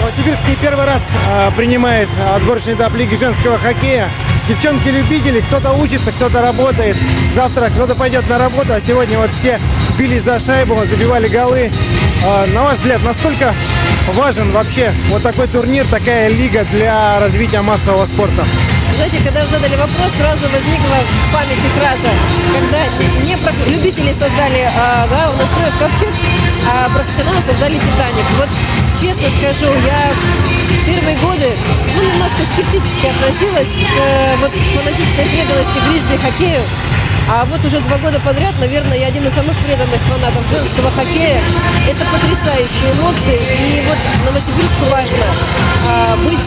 Новосибирск не первый раз принимает отборочный этап Лиги женского хоккея. Девчонки-любители, кто-то учится, кто-то работает. Завтра кто-то пойдет на работу, а сегодня вот все били за шайбу, забивали голы. На ваш взгляд, насколько важен вообще вот такой турнир, такая лига для развития массового спорта? Знаете, когда вы задали вопрос, сразу возникла в памяти фраза, когда любители создали у нас Ноев ковчег, а профессионалы создали Титаник. Вот честно скажу, я первые годы немножко скептически относилась к фанатичной преданности гризли хоккею. А вот уже 2 года подряд, наверное, я один из самых преданных фанатов женского хоккея. Это потрясающие эмоции. И вот Новосибирску важно быть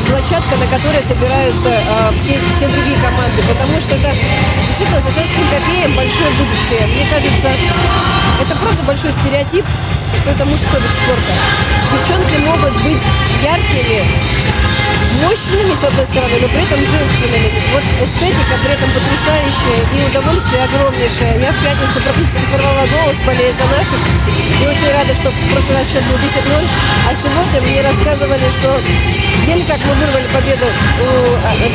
площадкой, на которой собираются все другие команды. Потому что это действительно за женским хоккеем большое будущее. Мне кажется, это правда большой стереотип, что это мужской вид спорта. Девчонки могут быть яркими, мощными, с одной стороны, но при этом женственными. Вот эстетика при этом потрясающая и удовольствие огромнейшее. Я в пятницу практически сорвала голос, болея за наших. И очень рада, что в прошлый раз счет был 10-0. А сегодня мне рассказывали, что еле как мы вырвали победу,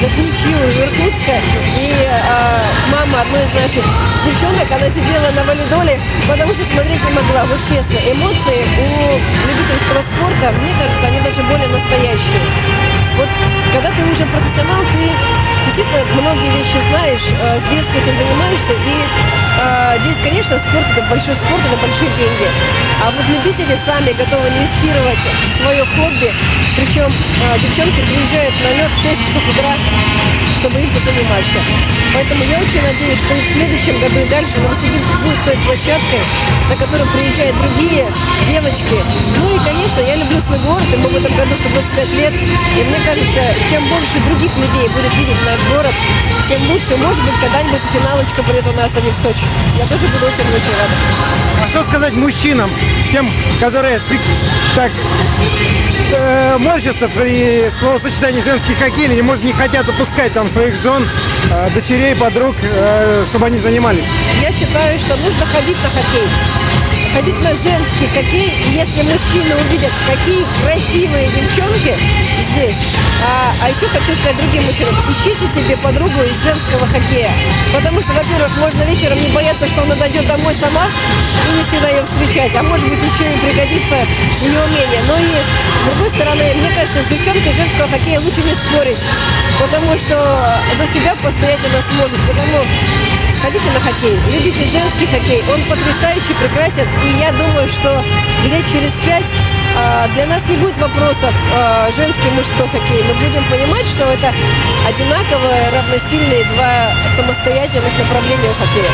даже ничью у Иркутска. И мама одной из наших девчонок, она сидела на валидоле, потому что смотреть не могла. Вот честно, эмоции у любительского спорта, мне кажется, они даже более настоящие. Вот когда ты уже профессионал, ты действительно многие вещи знаешь, с детства этим занимаешься, и здесь, конечно, спорт – это большой спорт, это большие деньги. А вот любители сами готовы инвестировать в свое хобби, причем девчонки приезжают на лед в 6 часов утра, чтобы им позаниматься. Поэтому я очень надеюсь, что и в следующем году и дальше Новосибирск будет той площадкой, на которую приезжают другие девочки. Ну и, конечно, я люблю свой город, ему в этом году 125 лет, и мне кажется, чем больше других людей будет видеть наш город, тем лучше. Может быть, когда-нибудь финалочка будет у нас, а не в Сочи. Я тоже буду очень рада. А что сказать мужчинам, тем, которые так морщатся при словосочетании женский хоккей, или, может, не хотят отпускать там своих жен, дочерей, подруг, чтобы они занимались? Я считаю, что нужно ходить на хоккей. Ходить на женский хоккей, и если мужчины увидят, какие красивые девчонки здесь, а еще хочу сказать другим мужчинам, ищите себе подругу из женского хоккея, потому что, во-первых, можно вечером не бояться, что она дойдет домой сама и не всегда ее встречать, а может быть еще и пригодится ее умение. Но и, с другой стороны, мне кажется, с девчонкой женского хоккея лучше не спорить, потому что за себя постоять она сможет, потому ходите на хоккей, любите женский хоккей, он потрясающий, прекрасен, и я думаю, что лет через 5 для нас не будет вопросов женский и мужской хоккей. Мы будем понимать, что это одинаково равносильные 2 самостоятельных направления хоккея.